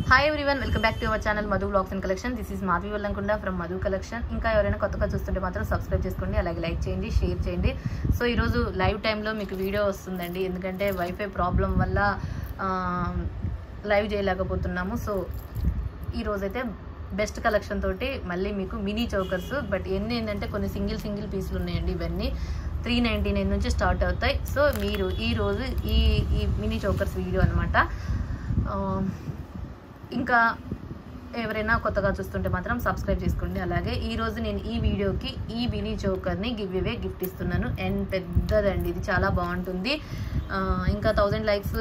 Hi everyone, welcome back to our channel Madhu vlogs and collection. This is Madhavi Vallamkonda from Madhu collection. ఇంకా ఎవరైనా కొత్తగా చూస్తుంటే మాత్రం సబ్స్క్రైబ్ చేసుకోండి, అలాగే లైక్ చేయండి, షేర్ చేయండి. సో ఈరోజు లైవ్ టైంలో మీకు వీడియో వస్తుందండి, ఎందుకంటే వైఫై ప్రాబ్లం వల్ల లైవ్ చేయలేకపోతున్నాము. సో ఈరోజైతే బెస్ట్ కలెక్షన్ తోటి మళ్ళీ మీకు మినీ చౌకర్స్, బట్ ఎన్ని ఏంటంటే కొన్ని సింగిల్ పీసులు ఉన్నాయండి. ఇవన్నీ 399 నుంచి స్టార్ట్ అవుతాయి. సో మీరు ఈరోజు ఈ మినీ చౌకర్స్ వీడియో అనమాట. ఇంకా ఎవరైనా కొత్తగా చూస్తుంటే మాత్రం సబ్స్క్రైబ్ చేసుకోండి. అలాగే ఈరోజు నేను ఈ వీడియోకి ఈ మినీ చౌకర్ని గిఫ్ట్ ఇస్తున్నాను. అండ్ పెద్దదండి, ఇది చాలా బాగుంటుంది. ఇంకా 1000 లైక్స్,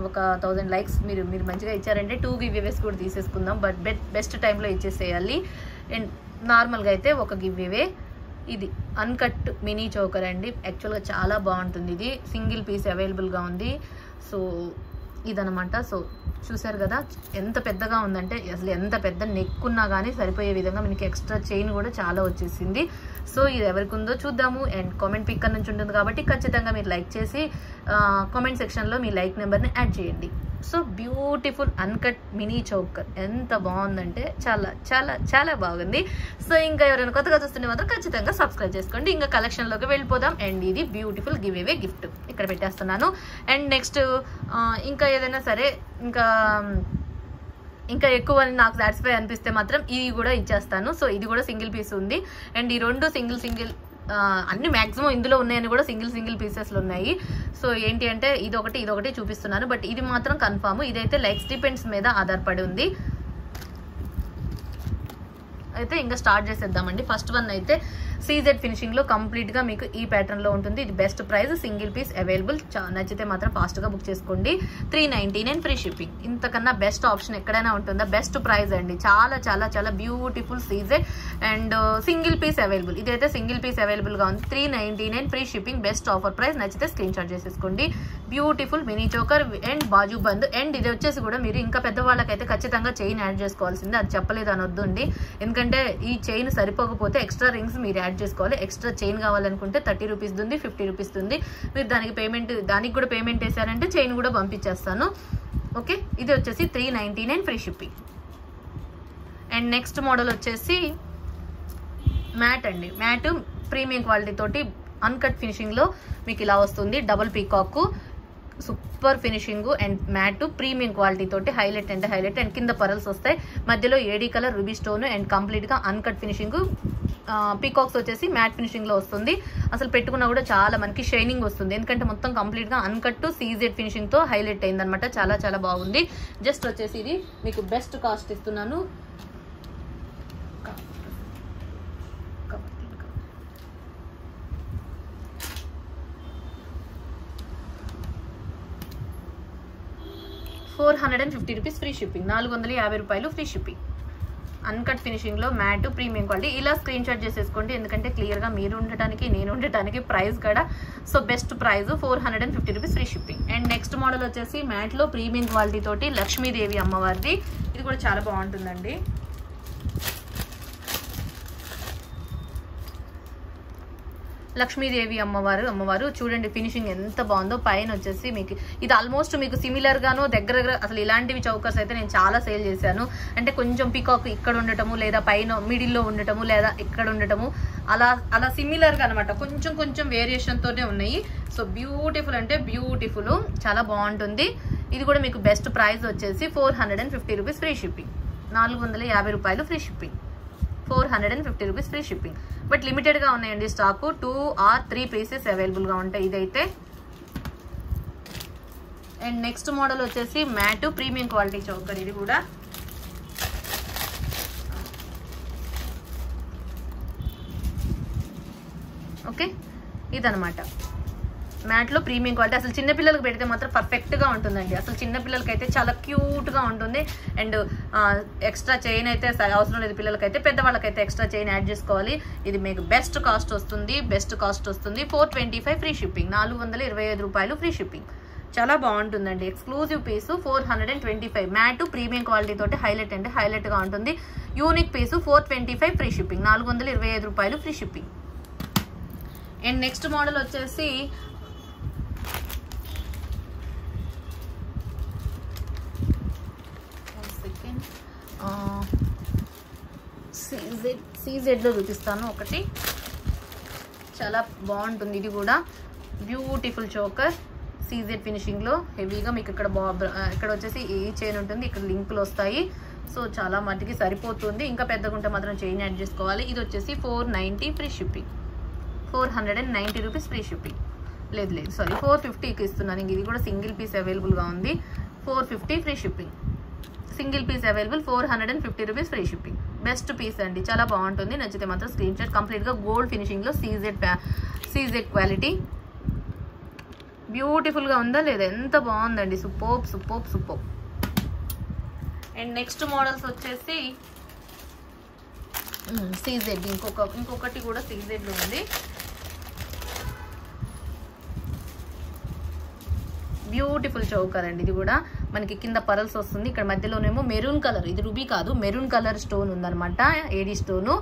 ఒక 1000 లైక్స్ మీరు మంచిగా ఇచ్చారంటే 2 గివ్అవేస్ కూడా తీసేసుకుందాం. బట్ బెస్ట్ టైంలో ఇచ్చేసేయాలి. అండ్ నార్మల్గా అయితే ఒక గివ్అవే. ఇది అన్కట్ మినీ చౌకర్ అండి. యాక్చువల్గా చాలా బాగుంటుంది. ఇది సింగిల్ పీస్ అవైలబుల్గా ఉంది. సో ఇదనమాట. సో చూసారు కదా ఎంత పెద్దగా ఉందంటే, అసలు ఎంత పెద్ద నెక్ ఉన్నా కానీ సరిపోయే విధంగా మనకి ఎక్స్ట్రా చైన్ కూడా చాలా వచ్చేసింది. సో ఇది ఎవరికి ఉందో చూద్దాము. అండ్ కామెంట్ పిక్కర్ నుంచి ఉంటుంది కాబట్టి ఖచ్చితంగా మీరు లైక్ చేసి కామెంట్ సెక్షన్లో మీ లైక్ నెంబర్ని యాడ్ చేయండి. So beautiful uncut mini choker ఎంత బాగుందంటే చాలా చాలా చాలా బాగుంది. సో ఇంకా ఎవరైనా కొత్తగా చూస్తుంటే మాత్రం ఖచ్చితంగా సబ్స్క్రైబ్ చేసుకోండి. ఇంకా కలెక్షన్లోకి వెళ్ళిపోదాం. అండ్ ఇది బ్యూటిఫుల్ గివ్అవే గిఫ్ట్ ఇక్కడ పెట్టేస్తున్నాను. అండ్ నెక్స్ట్ ఇంకా ఏదైనా సరే ఇంకా ఎక్కువ నాకు సాటిస్ఫై అనిపిస్తే మాత్రం ఇది కూడా ఇచ్చేస్తాను. సో ఇది కూడా సింగిల్ పీస్ ఉంది. అండ్ ఈ రెండు సింగిల్ అన్ని మ్యాక్సిమం ఇందులో ఉన్నాయని కూడా సింగిల్ పీసెస్లు ఉన్నాయి. సో ఏంటి అంటే ఇదొకటి చూపిస్తున్నాను. బట్ ఇది మాత్రం కన్ఫామ్. ఇదైతే లైక్స్ డిపెండ్స్ మీద ఆధారపడి ఉంది. అయితే ఇంకా స్టార్ట్ చేసేద్దామండి. ఫస్ట్ వన్ అయితే సీజెడ్ ఫినిషింగ్ లో కంప్లీట్ గా మీకు ఈ ప్యాటర్న్ లో ఉంటుంది. ఇది best price, single piece available. నచ్చితే మాత్రం ఫాస్ట్ గా బుక్ చేసుకోండి. 399 ఫ్రీ షిప్పింగ్. ఇంతకన్నా బెస్ట్ ఆప్షన్ ఎక్కడైనా ఉంటుందా? బెస్ట్ ప్రైస్ అండి. చాలా చాలా చాలా beautiful CZ and single piece available. ఇదైతే సింగిల్ పీస్ అవైలబుల్ గా ఉంది. 399 free shipping. Best offer price. నచ్చితే స్క్రీన్ షాట్ చేసేసుకోండి. బ్యూటిఫుల్ మినీ చోకర్ అండ్ బాజు బంద్. అండ్ ఇది వచ్చేసి కూడా మీరు ఇంకా పెద్దవాళ్ళకైతే ఖచ్చితంగా చైన్ యాడ్ చేసుకోవాల్సిందే. అది చెప్పలేదు అనొద్దండి, ఎందుకంటే ఈ చైన్ సరిపోకపోతే ఎక్స్ట్రా రింగ్స్ మీరు యాడ్ చేసుకోవాలి. ఎక్స్ట్రా చైన్ కావాలనుకుంటే 30 రూపీస్ ఉంది, 50 రూపీస్ ఉంది. మీరు దానికి కూడా పేమెంట్ వేసారంటే చైన్ కూడా పంపించేస్తాను. ఓకే, ఇది వచ్చేసి 399 free shipping. And next model వచ్చేసి మ్యాట్ అండి. మ్యాట్ ప్రీమియం క్వాలిటీ తోటి అన్కట్ ఫినిషింగ్ లో మీకు ఇలా వస్తుంది. Double peacock, super finishing and matte premium quality తోటి హైలైట్ అంటే హైలైట్. అండ్ కింద పరల్స్ వస్తాయి, మధ్యలో AD colour ruby stone and complete గా అన్కట్ ఫినిషింగ్. పీకాక్స్ వచ్చేసి మ్యాట్ ఫినిషింగ్ లో వస్తుంది. అసలు పెట్టుకున్నా కూడా చాలా మనకి షైనింగ్ వస్తుంది, ఎందుకంటే మొత్తం కంప్లీట్ గా అన్కట్ సీజెడ్ ఫినిషింగ్ తో హైలైట్ అయింది అనమాట. చాలా చాలా బాగుంది. జస్ట్ వచ్చేసి ఇది మీకు బెస్ట్ కాస్ట్ ఇస్తున్నాను. 450 రూపీస్ ఫ్రీ షిప్పింగ్. 450 రూపాయలు ఫ్రీ షిప్పింగ్. అన్కట్ ఫినిషింగ్ లో మ్యాట్ ప్రీమియం క్వాలిటీ. ఇలా స్క్రీన్ షాట్ చేసేసుకోండి, ఎందుకంటే క్లియర్ గా మీరు ఉండటానికి నేను ఉండటానికి ప్రైస్ కూడా. So best price 450 rupees free shipping. And next model వచ్చేసి మ్యాట్ లో ప్రీమియం క్వాలిటీ తోటి లక్ష్మీదేవి అమ్మవారిది. ఇది కూడా చాలా బాగుంటుందండి. లక్ష్మీదేవి అమ్మవారు చూడండి ఫినిషింగ్ ఎంత బాగుందో. పైన వచ్చేసి మీకు ఇది ఆల్మోస్ట్ మీకు సిమిలర్ గాను దగ్గర అసలు ఇలాంటివి చౌకర్స్ అయితే నేను చాలా సేల్ చేశాను. అంటే కొంచెం పీకాక్ ఇక్కడ ఉండటము, లేదా పైన మిడిల్లో ఉండటము, లేదా ఇక్కడ ఉండటము, అలా సిమిలర్ గా అనమాట. కొంచెం వేరియేషన్ తోనే ఉన్నాయి. సో బ్యూటిఫుల్ అంటే బ్యూటిఫుల్, చాలా బాగుంటుంది. ఇది కూడా మీకు బెస్ట్ ప్రైస్ వచ్చేసి 450 రూపీస్ ఫ్రీ షిప్పింగ్. 450 రూపాయలు free shipping. 450 rupees free shipping. But limited గా ఉన్నాయండి స్టాక్. 2 or 3 పీసెస్ అవైలబుల్ గా ఉంటాయి ఇదైతే. అండ్ నెక్స్ట్ మోడల్ వచ్చేసి మ్యాట్ ప్రీమియం క్వాలిటీ చౌకర్. ఇది కూడా ఓకే, ఇదనమాట మ్యాట్ లో ప్రీమియం క్వాలిటీ. అసలు చిన్నపిల్లలకు పెడితే మాత్రం పర్ఫెక్ట్ గా ఉంటుందండి. అసలు చిన్నపిల్లలకి అయితే చాలా క్యూట్ గా ఉంటుంది. అండ్ ఎక్స్ట్రా చైన్ అయితే అవసరం లేదు పిల్లలకైతే. పెద్దవాళ్ళకైతే ఎక్స్ట్రా చైన్ యాడ్ చేసుకోవాలి. ఇది మీకు బెస్ట్ కాస్ట్ వస్తుంది. 425 ఫ్రీ షిప్పింగ్. 425 రూపాయలు ఫ్రీ షిప్పింగ్. చాలా బాగుంటుందండి. ఎక్స్క్లూజివ్ పీసు 425. మ్యాట్ ప్రీమియం క్వాలిటీ తోటి హైలైట్ అంటే హైలైట్ గా ఉంటుంది. యూనిక్ పీసు 425 ఫ్రీ షిప్పింగ్. 425 రూపాయలు free shipping. And next model వచ్చేసి సీజెడ్లో చూపిస్తాను ఒకటి, చాలా బాగుంటుంది. ఇది కూడా బ్యూటిఫుల్ చోకర్ సీజెడ్ ఫినిషింగ్లో హెవీగా మీకు ఇక్కడ వచ్చేసి ఈ చైన్ ఉంటుంది, ఇక్కడ లింకులు వస్తాయి. సో చాలా మటుకి సరిపోతుంది. ఇంకా పెద్దగా ఉంటే మాత్రం చైన్ యాడ్ చేసుకోవాలి. ఇది వచ్చేసి 490 free shipping, 490 rupees free shipping. లేదు సారీ 450కి ఇస్తున్నాను. ఇది కూడా సింగిల్ పీస్ అవైలబుల్గా ఉంది. 450 free shipping, single piece available, 450 rupees free shipping. Best piece అండి, చాలా బాగుంటుంది. నచ్చితే మాత్రం స్క్రీన్ షాట్. కంప్లీట్గా గోల్డ్ ఫినిషింగ్లో సీజెడ్ క్వాలిటీ. బ్యూటిఫుల్గా ఉందా లేదా? ఎంత బాగుందండి, సూపర్. అండ్ నెక్స్ట్ మోడల్స్ వచ్చేసి సీజెడ్, ఇంకొకటి కూడా సీజెడ్లో ఉంది. బ్యూటిఫుల్ చౌకర్ అండి. ఇది కూడా మనకి కింద పరల్స్ వస్తుంది, ఇక్కడ మధ్యలోనేమో మెరూన్ కలర్, ఇది రూబీ కాదు మెరూన్ కలర్ స్టోన్ ఉందనమాట, ఏడీ స్టోను.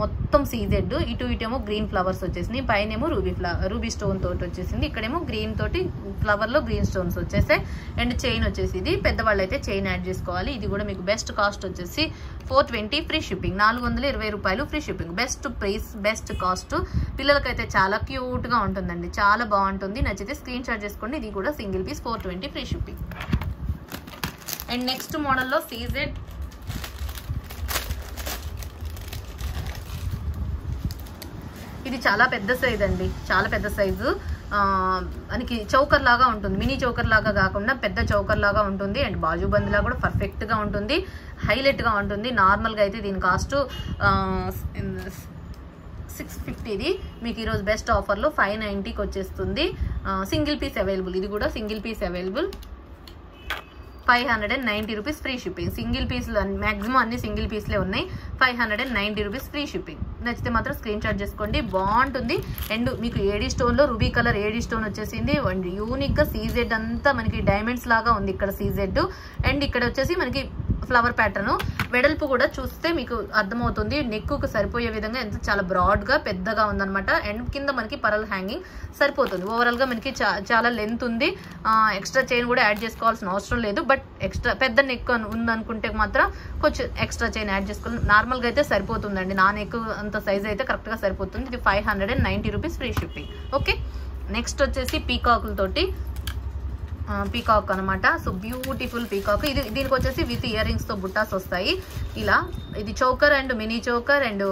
మొత్తం సీజెడ్, ఇటేమో గ్రీన్ ఫ్లవర్స్ వచ్చేసింది, పైనేమో రూబీ స్టోన్ తోటి వచ్చేసింది, ఇక్కడేమో గ్రీన్ తోటి ఫ్లవర్లో గ్రీన్ స్టోన్స్ వచ్చేసాయి. అండ్ చైన్ వచ్చేసి ఇది పెద్దవాళ్ళు అయితే చైన్ యాడ్ చేసుకోవాలి. ఇది కూడా మీకు బెస్ట్ కాస్ట్ వచ్చేసి 420 ఫ్రీ షిప్పింగ్, 420 రూపాయలు free shipping. Best price, best cost. పిల్లలకైతే చాలా క్యూట్గా ఉంటుందండి, చాలా బాగుంటుంది. నచ్చితే స్క్రీన్ షాట్ చేసుకోండి. ఇది కూడా single piece 420 free shipping. And next మోడల్లో సీజెడ్ ఇది చాలా పెద్ద సైజ్ అండి, చాలా పెద్ద సైజు. మనకి చౌకర్ లాగా ఉంటుంది, మినీ చౌకర్ లాగా కాకుండా పెద్ద చౌకర్ లాగా ఉంటుంది. అండ్ బాజుబంద్ లాగా కూడా పర్ఫెక్ట్గా ఉంటుంది, హైలైట్గా ఉంటుంది. నార్మల్గా అయితే దీని కాస్ట్ 650. ఇది మీకు ఈరోజు బెస్ట్ ఆఫర్లో 590కి వచ్చేస్తుంది. సింగిల్ పీస్ అవైలబుల్, ఇది కూడా single piece available, 590 rupees free shipping. Single పీస్లు మ్యాక్సిమం అన్ని సింగిల్ పీస్లే ఉన్నాయి. 590 రూపీస్ ఫ్రీ షిప్పింగ్. నచ్చితే మాత్రం స్క్రీన్ షాట్ చేసుకోండి, బాగుంటుంది. అండ్ మీకు ఏడీ స్టోన్లో రూబీ కలర్ ఏడీ స్టోన్ వచ్చేసింది. అండ్ యూనిక్గా సీజెడ్ అంతా మనకి డైమండ్స్ లాగా ఉంది ఇక్కడ సీజెడ్. అండ్ ఇక్కడ వచ్చేసి మనకి ఫ్లవర్ ప్యాటర్న్, వెడల్పు కూడా చూస్తే మీకు అర్థమవుతుంది, నెక్కుకు సరిపోయే విధంగా ఎంత చాలా బ్రాడ్గా పెద్దగా ఉందన్నమాట. అండ్ కింద మనకి పరల్ హ్యాంగింగ్ సరిపోతుంది. ఓవరాల్గా మనకి చాలా లెంత్ ఉంది. ఎక్స్ట్రా చైన్ కూడా యాడ్ చేసుకోవాల్సిన అవసరం లేదు. బట్ ఎక్స్ట్రా పెద్ద నెక్ ఉందనుకుంటే మాత్రం కొంచెం ఎక్స్ట్రా చైన్ యాడ్ చేసుకోవాలి. నార్మల్గా అయితే సరిపోతుందండి, నా నెక్ అంత సైజ్ అయితే కరెక్ట్గా సరిపోతుంది. ఇది 590 rupees free shipping. Okay, next వచ్చేసి పీకాకులతోటి, పీకాక్ అనమాట. So beautiful peacock. ఇది దీనికి వచ్చేసి విత్ ఇయర్ రింగ్స్ తో బుట్టాస్ వస్తాయి ఇలా. ఇది choker and mini choker and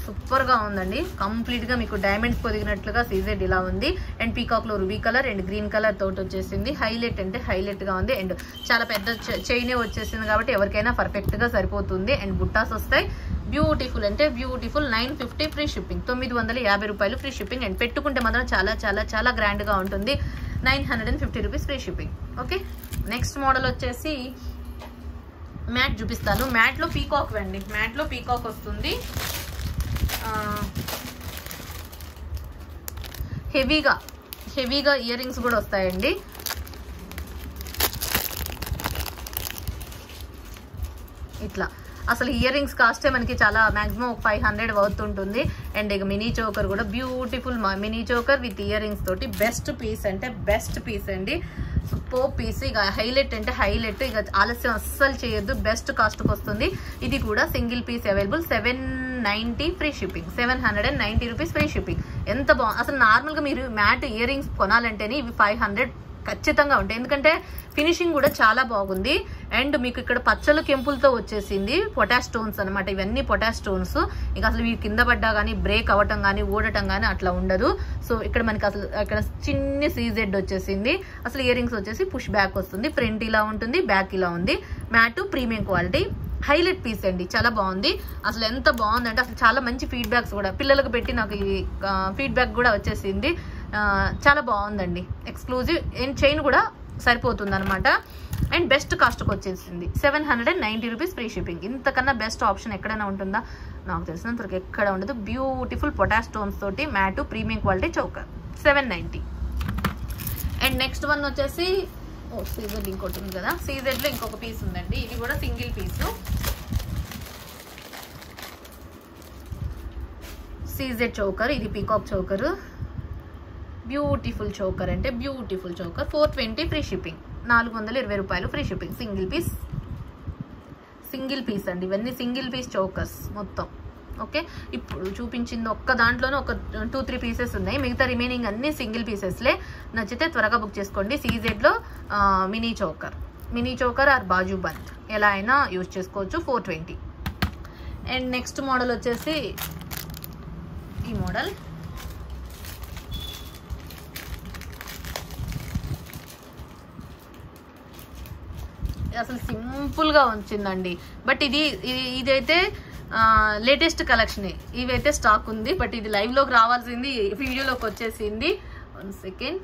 super గా ఉందండి. కంప్లీట్ గా మీకు డైమండ్స్ పొదిగినట్లుగా సీజెడ్ ఇలా ఉంది. అండ్ పీకాక్ లో ruby colour and green colour తోటి వచ్చేసింది. హైలైట్ అంటే హైలైట్ గా ఉంది. అండ్ చాలా పెద్ద చైనే వచ్చేసింది కాబట్టి ఎవరికైనా పర్ఫెక్ట్ గా సరిపోతుంది. అండ్ బుట్టాస్ వస్తాయి. బ్యూటిఫుల్ అంటే బ్యూటిఫుల్. 950 ఫ్రీ షిప్పింగ్, 950 రూపాయలు ఫ్రీ షిప్పింగ్. అండ్ పెట్టుకుంటే మాత్రం చాలా చాలా చాలా గ్రాండ్ గా ఉంటుంది. 950 rupees free shipping. Okay, next model వచ్చేసి మ్యాట్ చూపిస్తాను. మ్యాట్లో పీకాక్ అండి, మ్యాట్లో పీకాక్ వస్తుంది. హెవీగా ఇయర్ రింగ్స్ కూడా వస్తాయండి. ఇట్లా అసలు ఇయర్ రింగ్స్ కాస్టే మనకి చాలా మాక్సిమం ఒక 500 అవుతుంటుంది. అండ్ ఇక మినీ చోకర్ కూడా beautiful mini choker with earrings తోటి బెస్ట్ పీస్ అంటే బెస్ట్ పీస్ అండి. Super piece. ఇక హైలైట్ అంటే హైలైట్. ఇక ఆలస్యం అస్సలు చేయొద్దు, బెస్ట్ కాస్ట్కి వస్తుంది. ఇది కూడా single piece available, 790 free shipping, 790 rupees free shipping. ఎంత బాగుంది అసలు. నార్మల్గా మీరు మ్యాట్ ఇయర్ రింగ్స్ కొనాలంటేనే ఇవి 500 ఖచ్చితంగా ఉంటాయి, ఎందుకంటే ఫినిషింగ్ కూడా చాలా బాగుంది. అండ్ మీకు ఇక్కడ పచ్చల కెంపులతో వచ్చేసింది, పొటాష్ స్టోన్స్ అనమాట. ఇవన్నీ పొటాష్ స్టోన్స్. ఇక అసలు ఇవి కింద పడ్డా కానీ బ్రేక్ అవ్వటం కానీ ఊడటం కానీ అట్లా ఉండదు. సో ఇక్కడ మనకి అసలు ఇక్కడ చిన్న సీజెడ్ వచ్చేసింది. అసలు ఇయర్ రింగ్స్ వచ్చేసి పుష్ బ్యాక్ వస్తుంది. ఫ్రంట్ ఇలా ఉంటుంది, బ్యాక్ ఇలా ఉంది. Matte premium quality, highlight piece అండి, చాలా బాగుంది. అసలు ఎంత బాగుందంటే అసలు చాలా మంచి ఫీడ్బ్యాక్స్ కూడా పిల్లలకు పెట్టి నాకు ఈ ఫీడ్బ్యాక్ కూడా వచ్చేసింది. చాలా బాగుందండి, ఎక్స్క్లూజివ్. అండ్ చైన్ కూడా సరిపోతుంది అనమాట. అండ్ బెస్ట్ కాస్ట్కి వచ్చేసింది, 790 రూపీస్ ఫ్రీ షిప్పింగ్. ఇంతకన్నా బెస్ట్ ఆప్షన్ ఎక్కడైనా ఉంటుందా? నాకు తెలిసినంతవరకు ఎక్కడ ఉండదు. బ్యూటిఫుల్ పొటాష్ స్టోన్స్ తోటి matte premium quality choker, 790. And next one వచ్చేసి సీజెడ్ ఇంకోటి ఉంది కదా, సీజెడ్లో ఇంకొక పీస్ ఉందండి. ఇది కూడా సింగిల్ పీసు. సీజెడ్ చౌకర్, ఇది పీకాక్ చౌకర్. బ్యూటిఫుల్ చౌకర్ అంటే బ్యూటిఫుల్ చౌకర్, 420 ఫ్రీ షిప్పింగ్, 420 రూపాయలు free shipping. Single piece, single piece అండి, ఇవన్నీ సింగిల్ పీస్ చోకర్స్ మొత్తం. ఓకే, ఇప్పుడు చూపించింది ఒక్క దాంట్లోనే ఒక 2-3 పీసెస్ ఉన్నాయి, మిగతా రిమైనింగ్ అన్ని సింగిల్ పీసెస్లే. నచ్చితే త్వరగా బుక్ చేసుకోండి. సీజెడ్లో మినీ చోకర్ ఆర్ బాజు బంద్ ఎలా అయినా యూజ్ చేసుకోవచ్చు. 420. అండ్ నెక్స్ట్ మోడల్ వచ్చేసి ఈ మోడల్. అసలు సింపుల్గా వచ్చిందండి, బట్ ఇదైతే లేటెస్ట్ కలెక్షన్. ఇవైతే స్టాక్ ఉంది, బట్ ఇది లైవ్లోకి రావాల్సింది వీడియోలోకి వచ్చేసింది. 1 సెకండ్.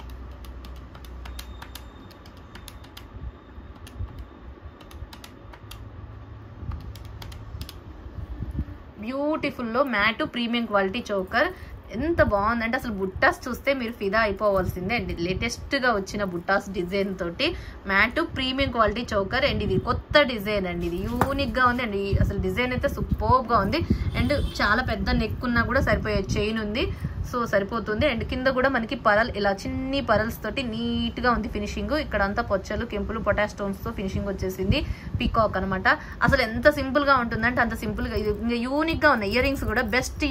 బ్యూటిఫుల్లో మ్యాట్ ప్రీమియం క్వాలిటీ చోకర్. ఎంత బాగుందంటే అసలు బుట్టాస్ చూస్తే మీరు ఫిదా అయిపోవాల్సిందే అండి. లేటెస్ట్గా వచ్చిన బుట్టాస్ డిజైన్ తోటి matte premium quality choker. And ఇది కొత్త డిజైన్ అండి, ఇది యూనిక్గా ఉంది అండి. అసలు డిజైన్ అయితే సూపర్గా ఉంది. అండ్ చాలా పెద్ద నెక్ ఉన్నా కూడా సరిపోయే చైన్ ఉంది, సో సరిపోతుంది. అండ్ కింద కూడా మనకి పరల్, ఇలా చిన్ని పరల్స్ తోటి నీట్గా ఉంది ఫినిషింగ్. ఇక్కడ అంతా పొచ్చలు, కెంపులు, పొటాష్ స్టోన్స్తో ఫినిషింగ్ వచ్చేసింది. పీకాక్ అనమాట. అసలు ఎంత సింపుల్గా ఉంటుందంటే అంత సింపుల్గా. ఇది ఇంకా యూనిక్గా ఉన్నాయి. ఇయర్ రింగ్స్ కూడా బెస్ట్,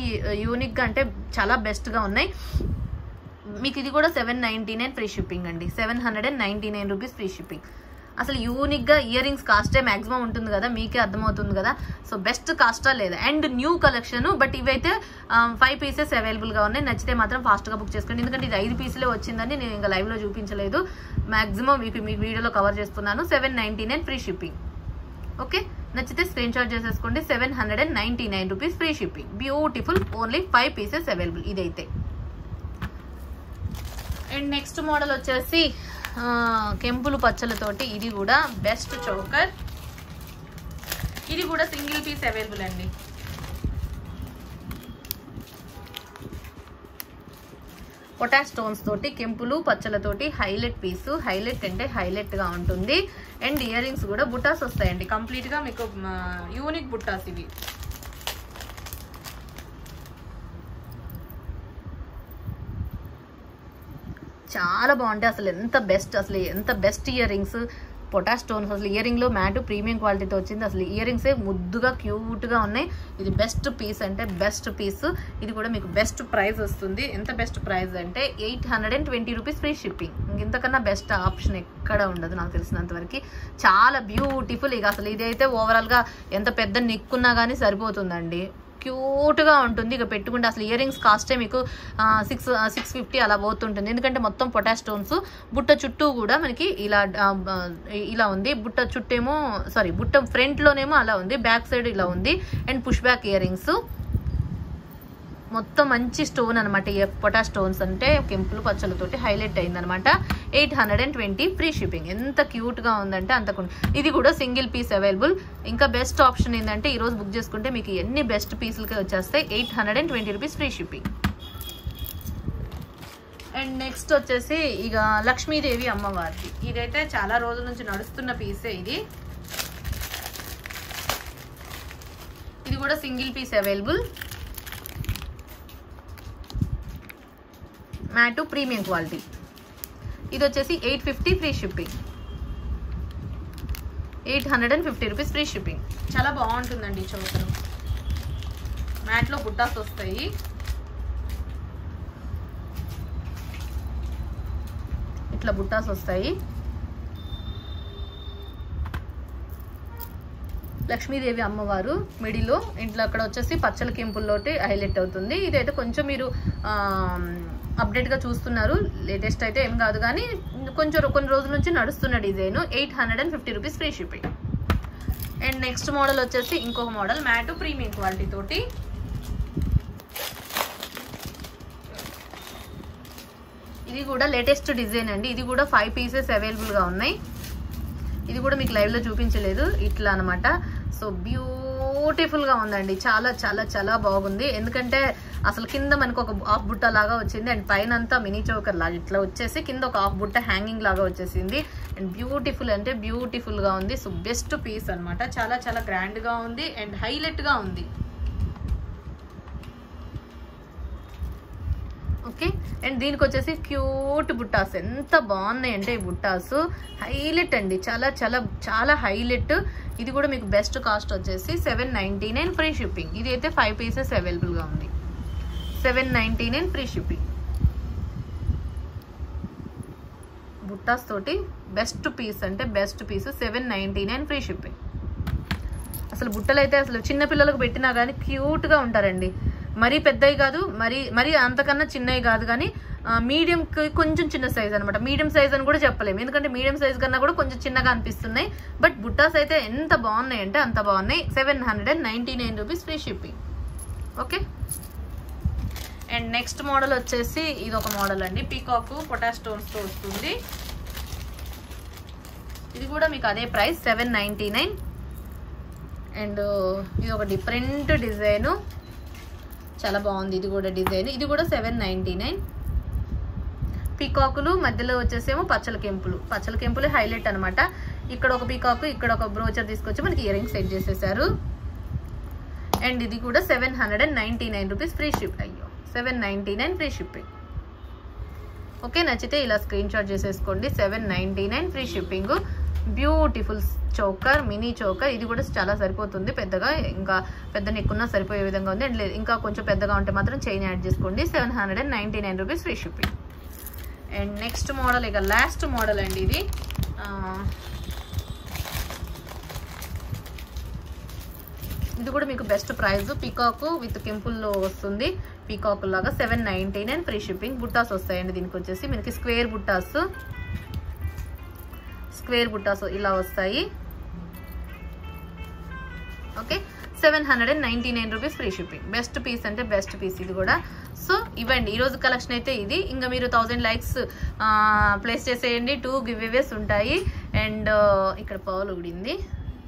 యూనిక్గా అంటే చాలా బెస్ట్గా ఉన్నాయి. మీకు ఇది కూడా 799 ఫ్రీ షిప్పింగ్ అండి. 799 రూపీస్ ఫ్రీ షిప్పింగ్. అసలు యూనిక్గా ఇయర్ రింగ్స్ కాస్టే మ్యాక్సిమం ఉంటుంది కదా, మీకే అర్థమవుతుంది కదా. సో బెస్ట్ కాస్టా లేదా. అండ్ న్యూ కలెక్షన్, బట్ ఇవైతే 5 పీసెస్ అవైలబుల్గా ఉన్నాయి. నచ్చితే మాత్రం ఫాస్ట్గా బుక్ చేసుకోండి, ఎందుకంటే ఇది 5 పీసులే వచ్చిందని నేను ఇంకా లైవ్లో చూపించలేదు. మ్యాక్సిమం మీకు వీడియోలో కవర్ చేస్తున్నాను. 799 ఫ్రీ షిప్పింగ్. ఓకే, నచ్చితే స్క్రీన్ షాట్ చేసేసుకోండి. 799 rupees free shipping. Beautiful, only 5 pieces available ఇదైతే. అండ్ నెక్స్ట్ మోడల్ వచ్చేసి కెంపులు పచ్చలతోటి, ఇది కూడా బెస్ట్ చోకర్. ఇది కూడా సింగిల్ పీస్ అవైలబుల్ అండి. పొటాష్ స్టోన్స్ తోటి కెంపులు పచ్చలతోటి హైలైట్ పీసు. హైలైట్ అంటే హైలైట్ గా ఉంటుంది. అండ్ ఇయర్ రింగ్స్ కూడా బుట్టాస్ వస్తాయండి, కంప్లీట్ గా మీకు యూనిక్ బుట్టాస్ ఇవి. చాలా బాగుంటాయి. అసలు ఎంత best ear rings. Potash stones, అసలు ఇయర్ రింగ్ లో మ్యాట్ ప్రీమియం క్వాలిటీతో వచ్చింది. అసలు ఇయర్ రింగ్సే ముద్దుగా క్యూట్గా ఉన్నాయి. ఇది బెస్ట్ పీస్ అంటే బెస్ట్ పీస్. ఇది కూడా మీకు బెస్ట్ ప్రైస్ వస్తుంది. ఎంత బెస్ట్ ప్రైస్ అంటే 820 రూపీస్ ఫ్రీ షిప్పింగ్. ఇంతకన్నా బెస్ట్ ఆప్షన్ ఎక్కడ ఉండదు నాకు తెలిసినంత వరకు. చాలా బ్యూటిఫుల్. ఇక అసలు ఇదైతే ఓవరాల్గా ఎంత పెద్ద నెక్ ఉన్నా కానీ సరిపోతుందండి, క్యూట్గా ఉంటుంది. ఇక పెట్టుకుంటే అసలు ఇయర్ రింగ్స్ కాస్టే మీకు 650 అలా పోతుంటుంది, ఎందుకంటే మొత్తం పొటాష్ స్టోన్స్. బుట్ట చుట్టూ కూడా మనకి ఇలా ఉంది. బుట్ట చుట్టేమో బుట్ట ఫ్రంట్లోనేమో అలా ఉంది, బ్యాక్ సైడ్ ఇలా ఉంది. And push back ear rings మొత్తం మంచి స్టోన్ అనమాట. పొటాష్ స్టోన్స్ అంటే కెంపులు పచ్చలతోటి హైలైట్ అయిందనమాట. 820 ఫ్రీ షిప్పింగ్. ఎంత క్యూట్గా ఉందంటే అంతకుండా. ఇది కూడా సింగిల్ పీస్ అవైలబుల్. ఇంకా బెస్ట్ ఆప్షన్ ఏంటంటే ఈరోజు బుక్ చేసుకుంటే మీకు ఎన్ని బెస్ట్ పీసులకే వచ్చేస్తాయి. 820 rupees free shipping. And next వచ్చేసి ఇక లక్ష్మీదేవి అమ్మవారిది. ఇదైతే చాలా రోజుల నుంచి నడుస్తున్న పీసే. ఇది కూడా single piece available. Matte premium quality. ఇది వచ్చేసి 850 free shipping. 850 rupees free shipping. చాలా బాగుంటుందండి ఈ చోకర్. మ్యాట్లో బుట్టాస్ వస్తాయి. ఇట్లా బుట్టాస్ వస్తాయి. లక్ష్మీదేవి అమ్మవారు మిడిలో, ఇంట్లో అక్కడ వచ్చేసి పచ్చల కెంపుల్లోటి హైలైట్ అవుతుంది. ఇదైతే కొంచెం మీరు అప్డేట్గా చూస్తున్నారు, లేటెస్ట్ అయితే ఏం కాదు కానీ కొన్ని రోజుల నుంచి నడుస్తున్న design. 850 rupees free shipping. And next model వచ్చేసి ఇంకొక మోడల్ మ్యాట్ ప్రీమియం క్వాలిటీ తోటి. ఇది కూడా లేటెస్ట్ డిజైన్ అండి. ఇది కూడా 5 పీసెస్ అవైలబుల్గా ఉన్నాయి. ఇది కూడా మీకు లైవ్లో చూపించలేదు, ఇట్లా అనమాట. సో బ్యూటిఫుల్గా ఉందండి, చాలా చాలా చాలా బాగుంది. ఎందుకంటే అసలు కింద మనకు ఒక హాఫ్ బుట్ట లాగా వచ్చింది. అండ్ పైన అంతా మినీ చోకర్ లాగా ఇట్లా వచ్చేసి కింద ఒక హాఫ్ బుట్ట హ్యాంగింగ్ లాగా వచ్చేసింది. అండ్ బ్యూటిఫుల్ అంటే బ్యూటిఫుల్గా ఉంది. సో బెస్ట్ పీస్ అనమాట. చాలా చాలా గ్రాండ్గా ఉంది అండ్ హైలైట్గా ఉంది. ఓకే. అండ్ దీనికి వచ్చేసి క్యూట్ బుట్టాస్, ఎంత బాగున్నాయి అంటే ఈ బుట్టాస్ హైలైట్ అండి, చాలా చాలా చాలా హైలైట్. ఇది కూడా మీకు బెస్ట్ కాస్ట్ వచ్చేసి 799 ఫ్రీ షిప్పింగ్. ఇది అయితే 5 పీసెస్ అవైలబుల్గా ఉంది. 799 ఫ్రీ షిప్పింగ్. బుట్టాస్ తోటి బెస్ట్ పీస్ అంటే బెస్ట్ పీస్ 799 ఫ్రీ షిప్పింగ్. అసలు బుట్టలు అయితే అసలు చిన్న పిల్లలకు పెట్టినా కానీ క్యూట్గా ఉంటారండి. మరీ పెద్దవి కాదు, మరీ అంతకన్నా చిన్నవి కాదు, కానీ మీడియంకి కొంచెం చిన్న సైజ్ అనమాట. మీడియం సైజ్ అని కూడా చెప్పలేము, ఎందుకంటే మీడియం సైజ్ కన్నా కూడా కొంచెం చిన్నగా అనిపిస్తున్నాయి. బట్ బుట్టాస్ అయితే ఎంత బాగున్నాయి అంటే అంత బాగున్నాయి. 799 rupees free shipping. Okay. And next model వచ్చేసి ఇది ఒక మోడల్ అండి, పీకాక్ పొటాష్ స్టోన్స్తో వస్తుంది. ఇది కూడా మీకు అదే ప్రైస్ 799. అండ్ ఇది ఒక డిఫరెంట్ డిజైన్, చాలా బాగుంది. ఇది కూడా డిజైన్, ఇది కూడా 799. పీకాకులు మధ్యలో వచ్చేసేమో పచ్చల కెంపులు హైలైట్ అనమాట. ఇక్కడ ఒక పీకాకు, ఇక్కడ ఒక బ్రోచర్ తీసుకొచ్చి మనకి ఇయర్ రింగ్స్ సెట్ చేసేసారు. అండ్ ఇది కూడా 799 rupees free ship. 799 free shipping. Okay, నచ్చితే ఇలా స్క్రీన్ షాట్ చేసేసుకోండి. 799 free shipping. Beautiful choker, mini choker. ఇది కూడా చాలా సరిపోతుంది, పెద్దగా ఇంకా పెద్ద నెక్కున్నా సరిపోయే విధంగా ఉంది. అండ్ ఇంకా కొంచెం పెద్దగా ఉంటే మాత్రం చైన్ యాడ్ చేసుకోండి. 799 rupees free shipping. And next model, ఇక లాస్ట్ మోడల్ అండి ఇది. ఇది కూడా మీకు బెస్ట్ ప్రైస్, పీకాక్ విత్ కెంపుల్లో వస్తుంది. పీకాక్ లాగా 799 ఫ్రీ షిప్పింగ్. బుట్టాస్ వస్తాయండి దీనికి వచ్చేసి మనకి స్క్వేర్ బుట్టాస్ ఇలా వస్తాయి. Okay, 799 rupees free shipping. Best piece అంటే బెస్ట్ పీస్ ఇది కూడా. సో ఇవ్వండి ఈరోజు కలెక్షన్ అయితే ఇది. ఇంకా మీరు 1000 లైక్స్ ప్లేస్ చేసేయండి, 2 గివ్ అవేస్ ఉంటాయి. అండ్ ఇక్కడ పౌల్ ఉడింది,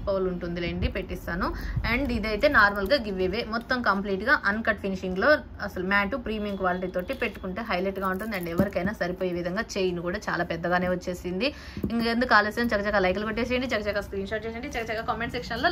పౌల్ ఉంటుందిలేండి, పెట్టిస్తాను. అండ్ ఇదైతే నార్మల్గా గివ్ అవే, మొత్తం కంప్లీట్గా అన్కట్ ఫినిషింగ్లో అసలు మ్యాటు ప్రీమియం క్వాలిటీ తోటి పెట్టుకుంటే హైలైట్గా ఉంటుంది. అండ్ ఎవరికైనా సరిపోయే విధంగా చైన్ కూడా చాలా పెద్దగానే వచ్చేసింది. ఇంకెందుకు ఆలస్యం, చక్కచక్క లైక్లు కొట్టేసేయండి, చక్కచక్క స్క్రీన్ షాట్ చేసేయండి, చక్కచక్క కామెంట్ సెక్షన్లో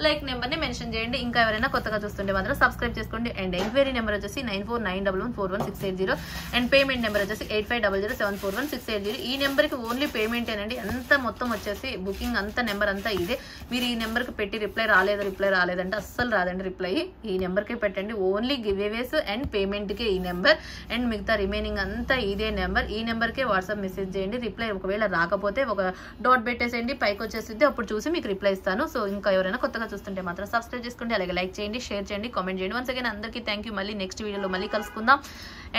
లైక్ నెంబర్ని మెన్షన్ చేయండి. ఇంకా ఎవరైనా కొత్తగా చూస్తుంటే మాత్రం సబ్స్క్రైబ్ చేసుకోండి. అండ్ ఎంక్వైరీ నెంబర్ వచ్చేసి 9491141680. అండ్ పేమెంట్ నెంబర్ వచ్చేసి 8500741680. ఈ నెంబర్కి ఓన్లీ పేమెంట్ ఏనండి, అంత మొత్తం వచ్చేసి బుకింగ్ అంత నెంబర్ అంతా ఇదే. మీరు ఈ నెంబర్కి పెట్టి రిప్లై రాలేదంటే అస్సలు రాదండి రిప్లై. ఈ నెంబర్కే పెట్టండి, ఓన్లీ గివ్ అవేస్ అండ్ పేమెంట్కే ఈ నెంబర్. అండ్ మిగతా రిమైనింగ్ అంతా ఇదే నెంబర్. ఈ నెంబర్కే వాట్సాప్ మెసేజ్ చేయండి. రిప్లై ఒకవేళ రాకపోతే ఒక డాట్ పెట్టేసేయండి, పైకి వచ్చేసింది, అప్పుడు చూసి మీకు రిప్లై ఇస్తాను. సో ఇంకా ఎవరైనా కొత్తగా చూస్తుంటే మాత్రం సబ్స్క్రైబ్ చేసుకోండి, అలాగే లైక్ చేయండి, షేర్ చేయండి, కామెంట్ చేయండి. వన్స్ అగైన్ అందరికీ థ్యాంక్ యూ. మళ్ళీ నెక్స్ట్ వీడియోలో మళ్ళీ కలుసుకుందాం.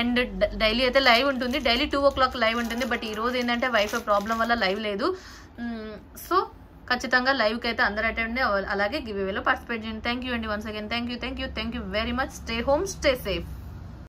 అండ్ డైలీ అయితే లైవ్ ఉంటుంది, డైలీ 2 o'clock లైవ్ ఉంటుంది. బట్ ఈ రోజు ఏంటంటే వైఫై ప్రాబ్లం వల్ల లైవ్ లేదు. సో ఖచ్చితంగా లైవ్కి అయితే అందరూ అటెండ్, అలాగే గివ్ అవేలో పార్టిసిపేట్ చేయండి. థ్యాంక్ యూ అండి, once again thank you very much. Stay home, stay safe.